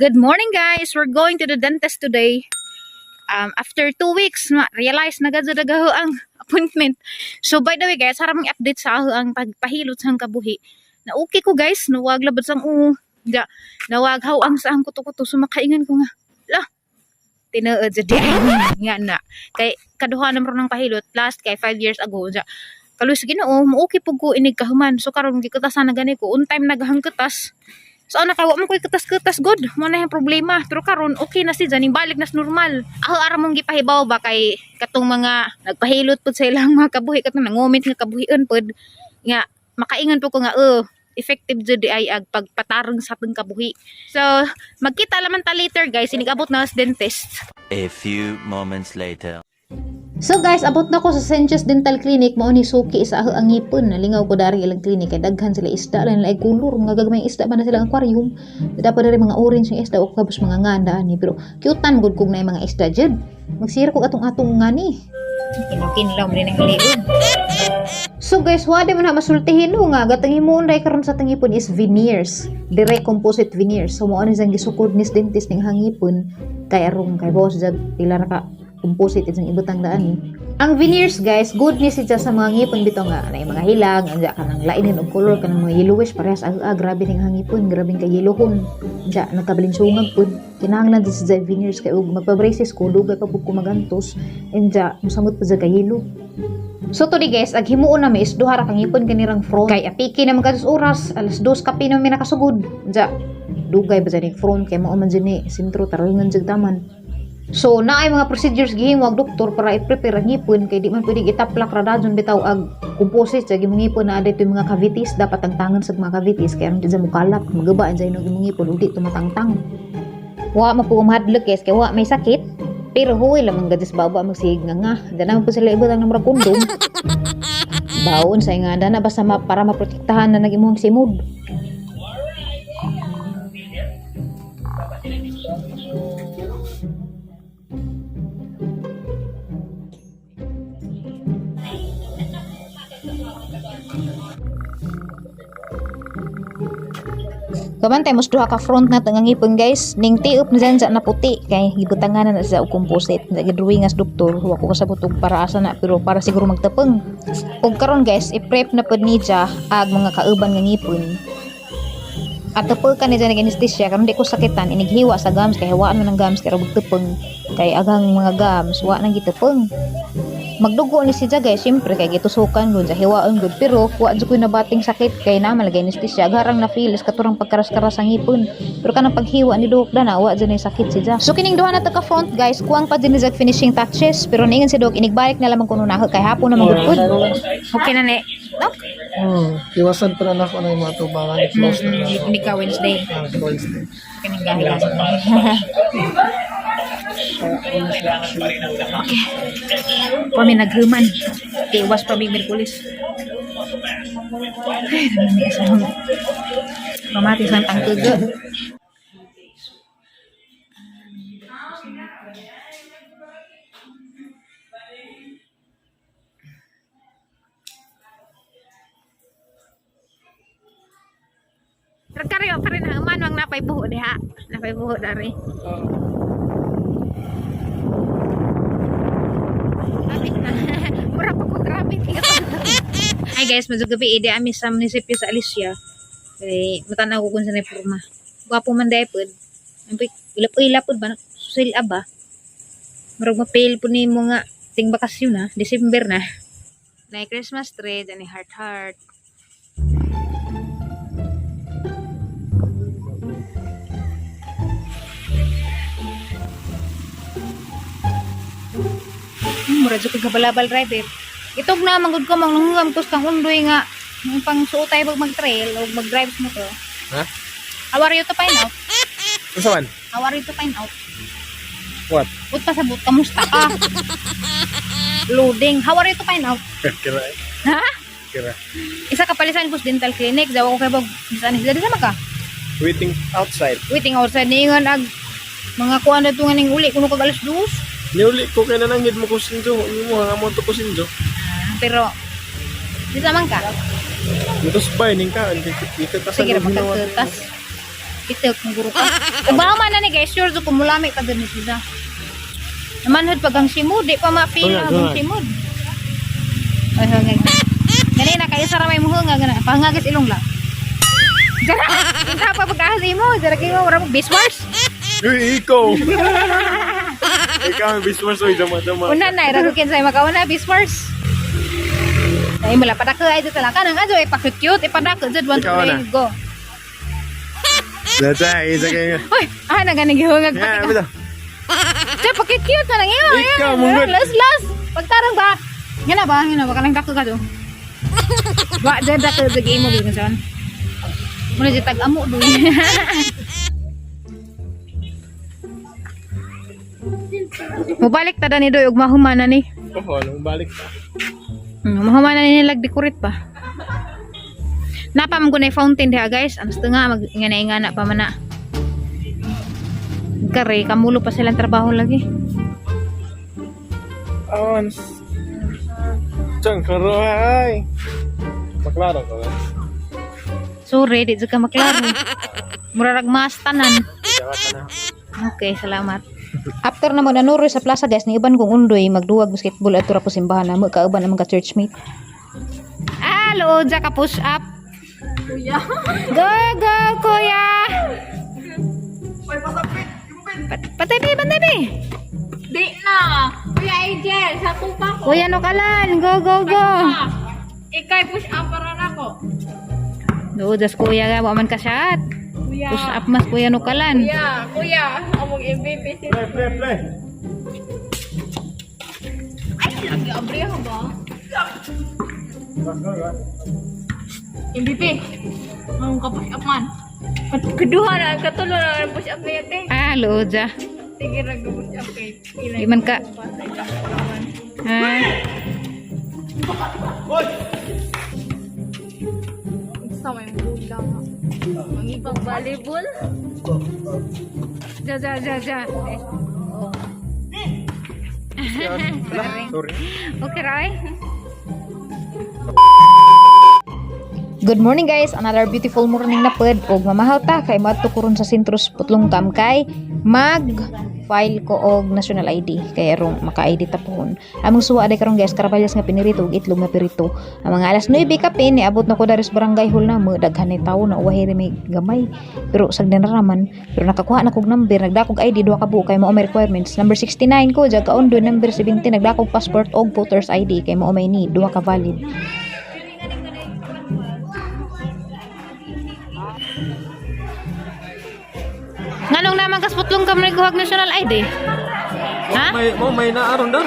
Good morning, guys. We're going to the dentist today. After 2 weeks, realize na gado ang appointment. So by the way, guys, harap update sa ang pagpahilot sang kabuhi. Na okay ko, guys. Nawag labad sang nawag haw ang sa ang kuto-kuto. So makaingan ko nga. Lah. Tinuod sa nga na. Kay kaduha naman ng pahilot last kay 5 years ago. Kaluis Ginoo, okay po ko inig kahuman. So karon gikutasan na gani ko. On time naghangketas. So nakawa mo ko'y ketas-ketas god. Mo na yung problema. Pero karon okay na siya. Balik nas normal. Ako ara mong gipahibaw ba kay katong mga nagpahilot pud sa ilang mga kabuhi katong nangoment nga kabuhion pud nga makaingon po ko nga effective jud ay ag pagpatarong sa atong kabuhi. So magkita laman ta later, guys. Inigabot na sa dentist. A few moments later. So guys, abot na ko sa Senchus Dental Clinic. Mao ni suki sa ang ngipon. Nalingaw ko dari ilang clinic kay daghan sila isda lang ay kulor nga gagmay isda ba na sila ang aquarium. Dapat dari mga orange nga isda o kabus mga nganda ani, pero cute-an gud kog na mga isda jud. Magsira ko atong-atong ngani. Kinlaw mo rin ang liod. So guys, wala man na masultihin no nga gatang himuon dai karon sa tangipon is veneers. Direct composite veneers. So mao ni sang gisukod ni dentist ning hangipon kay arong kay boss jud pila ra ka composite isang ibutang daan ni. Ang veneers, guys, good ni siya sa mga ngipon bitaw nga na mga hilang, anja kanang lain og color kanang mga yellowish parehas grabe ning hangipon, grabe kay yellowhon. Anja nagkabalinsungag pud. Kinahanglan din sa veneers kay ug magpa-braces ko dugay pa pud ko magantos. Anja musamot pa sa yellow. So today guys, ag himuon na mi is duha ra ka ngipon kanirang front. Kay apiki na magados oras, alas 2 kape na mi nakasugod. Anja dugay ba ning front kay mao man ni sentro tarungan jud taman. So naay mga procedures gihimo ang doktor para i-prepare ang ngipon kay di man pwede itaplak ra dayon bitaw ag composite sa gimong ngipon na adto mga cavities, dapat ang tangan sa mga cavities kay aron di sa mukalap magaba sa imong ngipon ug di tumatangtang. Wa mo po mahadlok guys kay wa may sakit pero huwag lamang gadis baba magsig nga dana po sila ibutang ng kondom. Baon sa nga dana basta para maprotektahan na nagimong simod. Kabantay mas duha ka front na tangang ngipon guys. Ning tiop na dyan sa na puti kay gibutangan na sa composite. Nagdrawing as doktor, wa ko kasabot og para asa na pero para siguro magtapeng. Ug karon guys, i-prep na pud ni siya ag mga kauban nga ngipon. At tupol ka ni dyan anesthesia karon di ko sakitan inighiwa sa gums kay hawaan man ang gums kay ra magtapeng kay agang mga gums wa nang gitapeng. Magdugo ni siya guys, syempre kay gitusukan gud sa hiwaon gud pero wa jud ko nabating sakit kay na malagay anesthesia garang na feel is katurang pagkaras-karas ang ngipon pero kanang paghiwa ni dok dana wa jud ni sakit siya. So kining duha na ka front guys, kuwang pa din sa finishing touches pero ningon si dok inigbalik na lamang kuno na kay hapon na magud. Okay na ni. No? Iwasan pa na ako na yung mga tubangan. Hindi ka Wednesday. Wednesday. Kining gahilan. Okay. Kami naghuman. Iwas pa big Merkulis. Mamati sa tangtuga. Karyo pa rin ang manwang napay buho diha. Napay buho dari. Mura pa ko grabe. Hi guys, mazugabi ide ami sa munisipyo sa Alicia. Kay matanaw ko kung sa forma. Gwapo man day pod. Ilap pod ba susil aba. Murag mapil po ni mo nga ting bakasyon na, December na. Na Christmas tree, ani heart. Mura jud kag balabal driver. Itog na manggod ko manglungam tos kang undoy nga pang suotay pag mag-trail o mag-drive mo to. Ha? How are you to find out? Usawan? How are you to find out? What? Ut pa sabot kamusta ka? Loading. How are you to find out? Kira eh. Ha? Kira. Isa ka palisan ko sa dental clinic. Daw ko kay bag bisan isa di sama ka. Waiting outside. Waiting outside ningon ag mga kuan na tunga ning uli kuno kag alas 2. Niuli ko kay nanangid mo ko sinjo. Hindi mo nga mo to ko sinjo. Pero di sama ka. Mutos bay ning ka. Dito Sige ra magkatas. itik ng guro ka. Kung man na ni guys, sure so kumulami ka ganit sila. Namanhod pag ang simud, di pa mapila ang simud. Ay, hangag. Ganina, kayo sa ramay mo hangag na. Pahangagis ilong lang. Jara, hindi pa pagkahali mo. Jara kayo, wala mo, biswars. Uy, ikaw! Ikaw ang biswas, oy, dama-dama. Una na, iragukin sa'yo makauna, biswars. Ay, mula, padako ay ito lang. Kanang adyo, ipakut-cute, ipadako, dyan, one, two, Ikaw na. three, go. Data, isa kayo. Uy, na ganang gihungag Nga, pati. bito. Diyan, pakit-cute na lang iyo. Ikaw, munggod. Las. Pagtarang ba? Yan na ba? Kanang dako ka to. Ba, dyan dako sa game mo, bigan saan. Muna dyan tag-amo doon. Mubalik ta ni Doy, ug mahumana ni. Oo, anong balik ka? Mahumana ni nilag dikurit pa. Napam ko na fountain diha guys. Ang gusto nga, mag-ingana pa man na. Kare, kamulo pa silang trabaho lagi. Awan. Diyan, karo, ay. Maklaro ka ba? Sorry, di ka maklaro. Murarag mas tanan. Diyan ka na. Okay, salamat. After na mo nanuroy sa plaza guys, ni iban kong undoy magduwag basketball at tura po simbahan na mo kauban ang mga churchmate. Hello, ka push up. Kuya. Go, kuya. Patay bi. Di na! Kuya Angel, sa tupa ko. Kuya Nukalan, go. Ikay push up para na ko. Do, das kuya ga, man ka shot. Kuya. Push up mas kuya Nukalan. Kuya, among MVP si... Play. Ay, nag-abriho ba? MVP. Ang ka-push up man. Keduha na, katulo na ang push up na yate. Hello, ja. Sige, nag-push up kay... Di man ka. Ha? Sa may bulang ha. Ang ibang volleyball. Ja. Sorry. Okay, Roy. Good morning guys, another beautiful morning na pod og mamahaw ta kay madto ko ron sa Sintros Putlong Tam kay mag file ko og national ID kay arong maka-ID ta pohon. Among suwa day karon guys, karabalyas nga pinirito ug itlog nga pirito. Ang mga alas 9 kapin ni abot na ko dari sa barangay hall na mo daghan ni tawo na uwahiri may gamay. Pero sagdan raman, pero nakakuha na kog number, nagdakog ID duha ka buo kay mao may requirements. Number 69 ko jaga ondo, number 70 nagdakog passport og voters ID kay mao may ni duha ka valid. Nganong naman kasputlong ka maniguhag national ID? Ha? May naaron daw.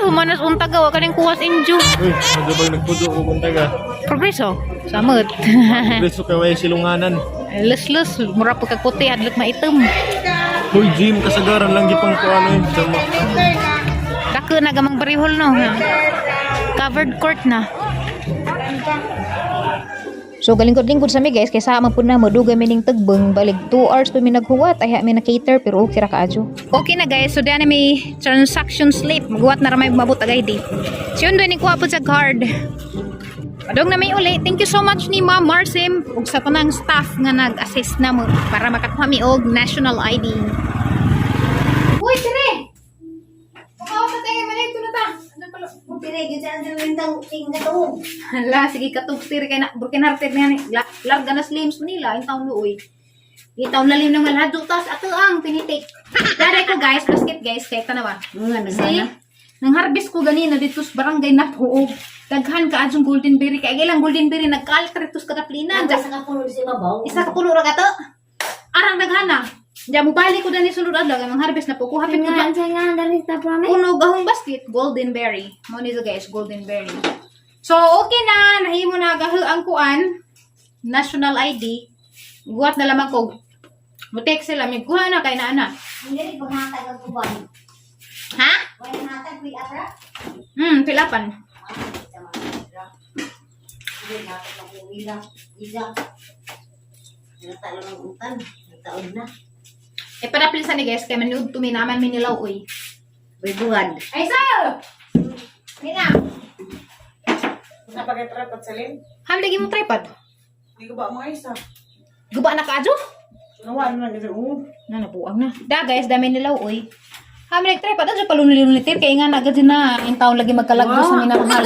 Humanas unta gawa ka ng kuwas inju. Uy, madabang nagpudo ko kung taga. Progreso. Samot. Preso ka way silunganan. Lus, mura po kakuti, hadlok maitim. Uy, gym kasagaran lang gipang ko ano yun. Sama. Dako na gamang barihol no. Ha? Covered court na. So galingkod-lingkod sa mi guys kay sama pud na mo dugay mining tegbeng balig 2 hours pa mi naghuwat ay mi na cater pero okay ra kaadyo. Okay na guys, so diyan na may transaction slip. Maghuwat na ramay mabot agay di. So yun doon ni kuha po sa card. Padong na may uli. Thank you so much ni Ma'am Marsim ug sa tanang staff nga nag-assist na mo para makakuha mi og national ID. Uy, dire! Makaw sa tayo manito na ta. Ano pala? Pinigil sa ang lindang tingga to. Hala, sige katog sir kay na broken hearted na yan. Larga na slims Manila, yung taon luoy. Itaw lalim ng malhado tas ato ang pinitik. Daray ko guys, basket guys, kay tanawa. See? Nang harvest ko ganina dito sa barangay Naphuog. Daghan ka adjong golden berry kay ilang golden berry nagkaltritus kadaplinan. Nasa nga puno si Mabaw. Isa ka pulo ra gato. Arang daghan na. Diya mo balik ko dani sulod adlaw kay mang harvest na po ko hapit ko ba. Nga nga dali ta pa may. Puno gahong basket, golden berry. Mo ni guys, golden berry. So, okay na. Nahimo na ang kuan. National ID. Guwat na lamang ko. Mutek sila. May kuha na kay na ana. Hindi rin paghatag ang kuban. Ha? Wala natag kuy atra. Pilapan. Hindi natag ang kuwila. Isa. Natalo ng utan. Taon na. E padapilisan ni guys. Kaya maniud tuminaman minilaw uy. Buwan. Ay, sir! Mina. Napag-tripod sa lin? Hamdagi mo tripod. Hindi ko ba mga isa? Guba na ka adyo? Nawan man kasi Na napuang na. Da guys, dami nila uy. Kami nagtry pa sa palunilitir kaya nga nagad na yung taon lagi magkalagdos sa minamahal.